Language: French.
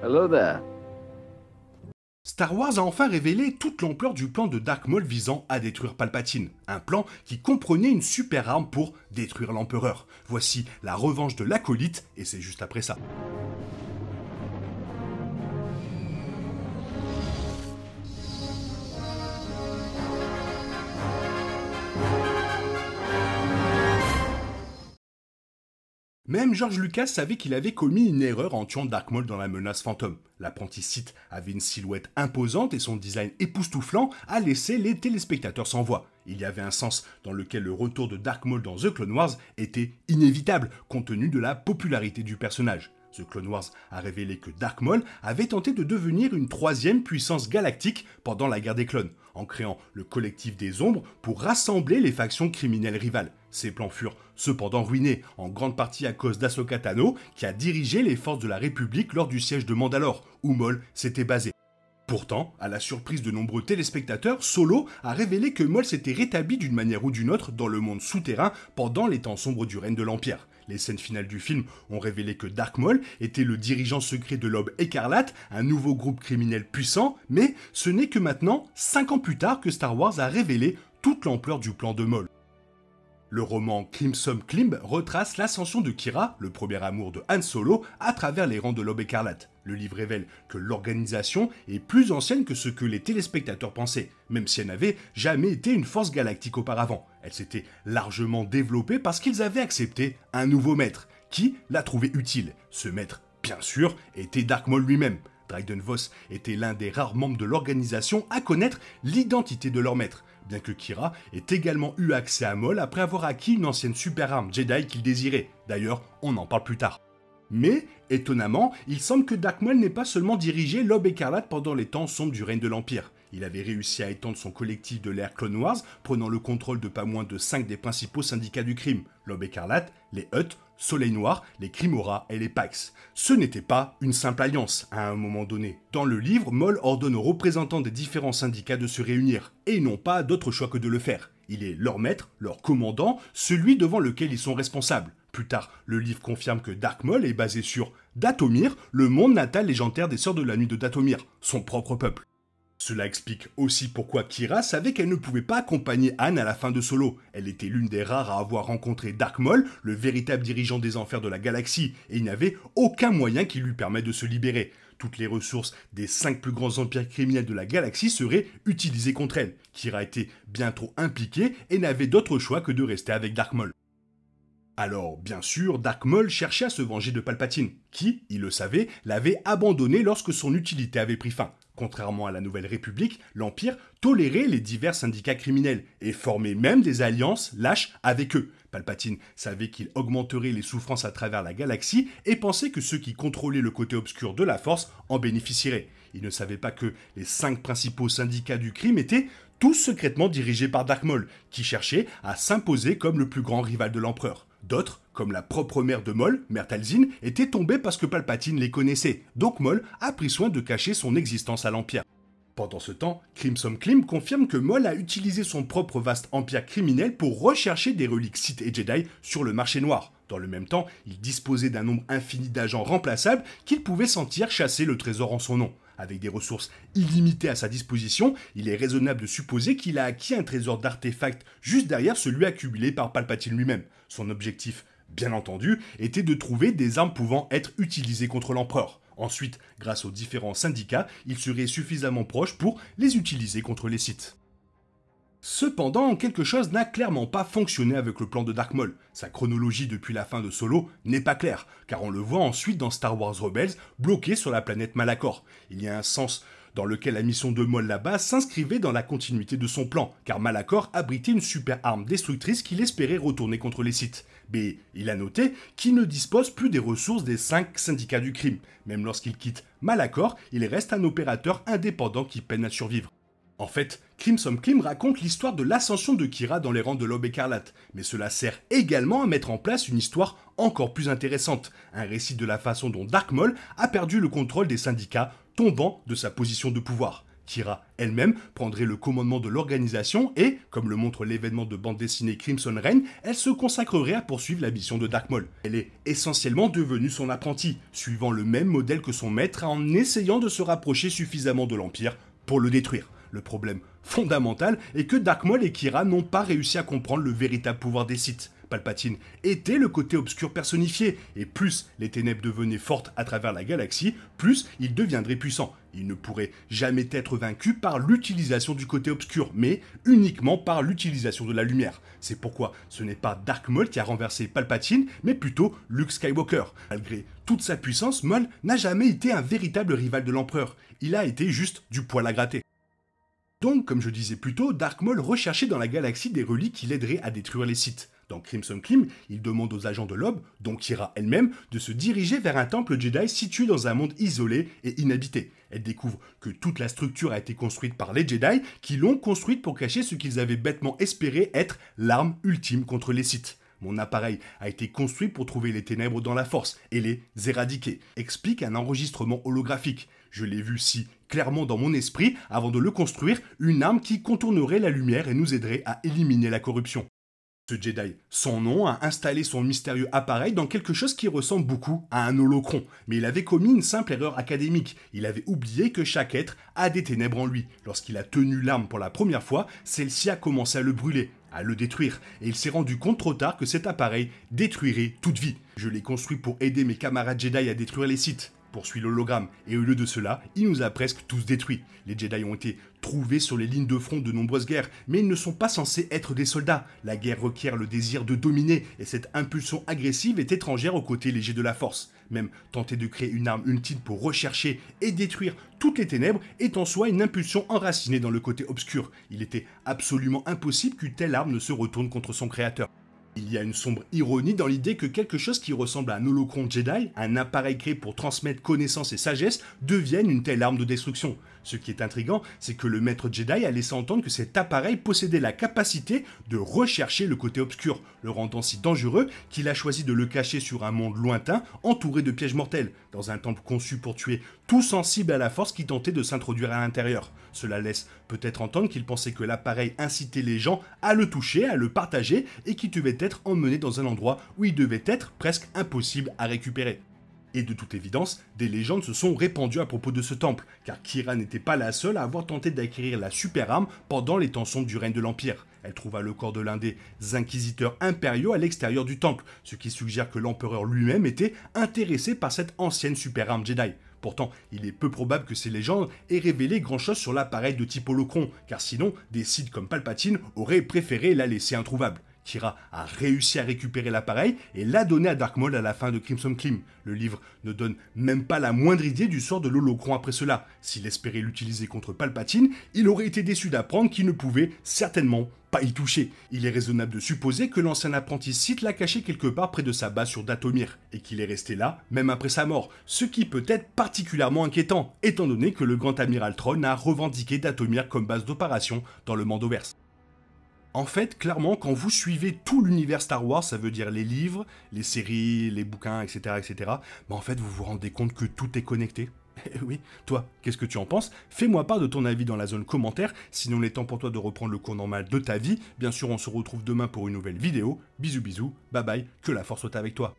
Hello there. Star Wars a enfin révélé toute l'ampleur du plan de Dark Maul visant à détruire Palpatine. Un plan qui comprenait une super arme pour détruire l'Empereur. Voici la revanche de l'acolyte, et c'est juste après ça. Même George Lucas savait qu'il avait commis une erreur en tuant Dark Maul dans la menace fantôme. L'apprenti Sith avait une silhouette imposante et son design époustouflant a laissé les téléspectateurs sans voix. Il y avait un sens dans lequel le retour de Dark Maul dans The Clone Wars était inévitable compte tenu de la popularité du personnage. The Clone Wars a révélé que Dark Maul avait tenté de devenir une troisième puissance galactique pendant la guerre des clones, en créant le collectif des ombres pour rassembler les factions criminelles rivales. Ces plans furent cependant ruinés, en grande partie à cause d'Ahsoka Tano, qui a dirigé les forces de la République lors du siège de Mandalore, où Maul s'était basé. Pourtant, à la surprise de nombreux téléspectateurs, Solo a révélé que Maul s'était rétabli d'une manière ou d'une autre dans le monde souterrain pendant les temps sombres du règne de l'Empire. Les scènes finales du film ont révélé que Dark Maul était le dirigeant secret de l'Aube Écarlate, un nouveau groupe criminel puissant, mais ce n'est que maintenant, 5 ans plus tard, que Star Wars a révélé toute l'ampleur du plan de Maul. Le roman Crimson Climb retrace l'ascension de Qi'ra, le premier amour de Han Solo, à travers les rangs de l'Aube Écarlate. Le livre révèle que l'organisation est plus ancienne que ce que les téléspectateurs pensaient, même si elle n'avait jamais été une force galactique auparavant. Elle s'était largement développée parce qu'ils avaient accepté un nouveau maître, qui l'a trouvé utile. Ce maître, bien sûr, était Dark Maul lui-même. Dryden Voss était l'un des rares membres de l'organisation à connaître l'identité de leur maître, bien que Qi'ra ait également eu accès à Maul après avoir acquis une ancienne super arme Jedi qu'il désirait. D'ailleurs, on en parle plus tard. Mais, étonnamment, il semble que Dark Maul n'ait pas seulement dirigé l'Aube Écarlate pendant les temps sombres du règne de l'Empire. Il avait réussi à étendre son collectif de l'ère Clone Wars, prenant le contrôle de pas moins de 5 des principaux syndicats du crime, l'Aube Écarlate, les Hutt, Soleil Noir, les Crimora et les Pax. Ce n'était pas une simple alliance, à un moment donné. Dans le livre, Maul ordonne aux représentants des différents syndicats de se réunir, et ils n'ont pas d'autre choix que de le faire. Il est leur maître, leur commandant, celui devant lequel ils sont responsables. Plus tard, le livre confirme que Dark Maul est basé sur Dathomir, le monde natal légendaire des Sœurs de la Nuit de Dathomir, son propre peuple. Cela explique aussi pourquoi Qi'ra savait qu'elle ne pouvait pas accompagner Han à la fin de Solo. Elle était l'une des rares à avoir rencontré Dark Maul, le véritable dirigeant des enfers de la galaxie, et il n'y avait aucun moyen qui lui permette de se libérer. Toutes les ressources des 5 plus grands empires criminels de la galaxie seraient utilisées contre elle. Qi'ra était bien trop impliquée et n'avait d'autre choix que de rester avec Dark Maul. Alors, bien sûr, Dark Maul cherchait à se venger de Palpatine, qui, il le savait, l'avait abandonné lorsque son utilité avait pris fin. Contrairement à la Nouvelle République, l'Empire tolérait les divers syndicats criminels et formait même des alliances lâches avec eux. Palpatine savait qu'il augmenterait les souffrances à travers la galaxie et pensait que ceux qui contrôlaient le côté obscur de la Force en bénéficieraient. Il ne savait pas que les 5 principaux syndicats du crime étaient tous secrètement dirigés par Dark Maul, qui cherchait à s'imposer comme le plus grand rival de l'Empereur. D'autres, comme la propre mère de Maul, Mère Talzin, étaient tombés parce que Palpatine les connaissait, donc Maul a pris soin de cacher son existence à l'Empire. Pendant ce temps, Crimson Climb confirme que Maul a utilisé son propre vaste empire criminel pour rechercher des reliques Sith et Jedi sur le marché noir. Dans le même temps, il disposait d'un nombre infini d'agents remplaçables qu'il pouvait sentir chasser le trésor en son nom. Avec des ressources illimitées à sa disposition, il est raisonnable de supposer qu'il a acquis un trésor d'artefacts juste derrière celui accumulé par Palpatine lui-même. Son objectif, bien entendu, était de trouver des armes pouvant être utilisées contre l'Empereur. Ensuite, grâce aux différents syndicats, il serait suffisamment proche pour les utiliser contre les Sith. Cependant, quelque chose n'a clairement pas fonctionné avec le plan de Dark Maul. Sa chronologie depuis la fin de Solo n'est pas claire, car on le voit ensuite dans Star Wars Rebels, bloqué sur la planète Malachor. Il y a un sens dans lequel la mission de Maul là-bas s'inscrivait dans la continuité de son plan, car Malachor abritait une super arme destructrice qu'il espérait retourner contre les Sith. Mais il a noté qu'il ne dispose plus des ressources des 5 syndicats du crime. Même lorsqu'il quitte Malachor, il reste un opérateur indépendant qui peine à survivre. En fait, Crimson Climb raconte l'histoire de l'ascension de Qi'ra dans les rangs de l'Aube Écarlate, mais cela sert également à mettre en place une histoire encore plus intéressante, un récit de la façon dont Dark Maul a perdu le contrôle des syndicats, tombant de sa position de pouvoir. Kira elle-même prendrait le commandement de l'organisation et, comme le montre l'événement de bande dessinée Crimson Reign, elle se consacrerait à poursuivre la mission de Dark Maul. Elle est essentiellement devenue son apprenti, suivant le même modèle que son maître en essayant de se rapprocher suffisamment de l'Empire pour le détruire. Le problème fondamental est que Dark Maul et Kira n'ont pas réussi à comprendre le véritable pouvoir des Sith. Palpatine était le côté obscur personnifié, et plus les ténèbres devenaient fortes à travers la galaxie, plus il deviendrait puissant. Il ne pourrait jamais être vaincu par l'utilisation du côté obscur, mais uniquement par l'utilisation de la lumière. C'est pourquoi ce n'est pas Dark Maul qui a renversé Palpatine, mais plutôt Luke Skywalker. Malgré toute sa puissance, Maul n'a jamais été un véritable rival de l'Empereur. Il a été juste du poil à gratter. Donc, comme je disais plus tôt, Dark Maul recherchait dans la galaxie des reliques qui l'aideraient à détruire les Sith. Dans Crimson Clim, il demande aux agents de l'Aube, dont Kira elle-même, de se diriger vers un temple Jedi situé dans un monde isolé et inhabité. Elle découvre que toute la structure a été construite par les Jedi, qui l'ont construite pour cacher ce qu'ils avaient bêtement espéré être l'arme ultime contre les Sith. Mon appareil a été construit pour trouver les ténèbres dans la force et les éradiquer, explique un enregistrement holographique. Je l'ai vu si clairement dans mon esprit avant de le construire, une arme qui contournerait la lumière et nous aiderait à éliminer la corruption. Ce Jedi, sans nom, a installé son mystérieux appareil dans quelque chose qui ressemble beaucoup à un holocron. Mais il avait commis une simple erreur académique. Il avait oublié que chaque être a des ténèbres en lui. Lorsqu'il a tenu l'arme pour la première fois, celle-ci a commencé à le brûler, à le détruire. Et il s'est rendu compte trop tard que cet appareil détruirait toute vie. Je l'ai construit pour aider mes camarades Jedi à détruire les Sith, poursuit l'hologramme, et au lieu de cela, il nous a presque tous détruits. Les Jedi ont été trouvés sur les lignes de front de nombreuses guerres, mais ils ne sont pas censés être des soldats. La guerre requiert le désir de dominer, et cette impulsion agressive est étrangère au côté léger de la force. Même tenter de créer une arme ultime pour rechercher et détruire toutes les ténèbres est en soi une impulsion enracinée dans le côté obscur. Il était absolument impossible qu'une telle arme ne se retourne contre son créateur. Il y a une sombre ironie dans l'idée que quelque chose qui ressemble à un holocron Jedi, un appareil créé pour transmettre connaissance et sagesse, devienne une telle arme de destruction. Ce qui est intriguant, c'est que le maître Jedi a laissé entendre que cet appareil possédait la capacité de rechercher le côté obscur, le rendant si dangereux qu'il a choisi de le cacher sur un monde lointain, entouré de pièges mortels, dans un temple conçu pour tuer tout sensible à la force qui tentait de s'introduire à l'intérieur. Cela laisse peut-être entendre qu'il pensait que l'appareil incitait les gens à le toucher, à le partager, et qu'il devait être emmené dans un endroit où il devait être presque impossible à récupérer. Et de toute évidence, des légendes se sont répandues à propos de ce temple, car Kira n'était pas la seule à avoir tenté d'acquérir la super arme pendant les temps sombres du règne de l'Empire. Elle trouva le corps de l'un des inquisiteurs impériaux à l'extérieur du temple, ce qui suggère que l'empereur lui-même était intéressé par cette ancienne super arme Jedi. Pourtant, il est peu probable que ces légendes aient révélé grand-chose sur l'appareil de type holocron, car sinon, des Sith comme Palpatine auraient préféré la laisser introuvable. Kira a réussi à récupérer l'appareil et l'a donné à Dark Maul à la fin de Crimson Clim. Le livre ne donne même pas la moindre idée du sort de l'holocron après cela. S'il espérait l'utiliser contre Palpatine, il aurait été déçu d'apprendre qu'il ne pouvait certainement pas y toucher. Il est raisonnable de supposer que l'ancien apprenti Sith l'a caché quelque part près de sa base sur Dathomir, et qu'il est resté là, même après sa mort, ce qui peut être particulièrement inquiétant, étant donné que le grand amiral Thrawn a revendiqué Dathomir comme base d'opération dans le Mandoverse. En fait, clairement, quand vous suivez tout l'univers Star Wars, ça veut dire les livres, les séries, les bouquins, etc., etc., en fait, vous vous rendez compte que tout est connecté. Oui, toi, qu'est-ce que tu en penses? Fais-moi part de ton avis dans la zone commentaire, sinon il est temps pour toi de reprendre le cours normal de ta vie. Bien sûr, on se retrouve demain pour une nouvelle vidéo. Bisous bisous, bye bye, que la force soit avec toi.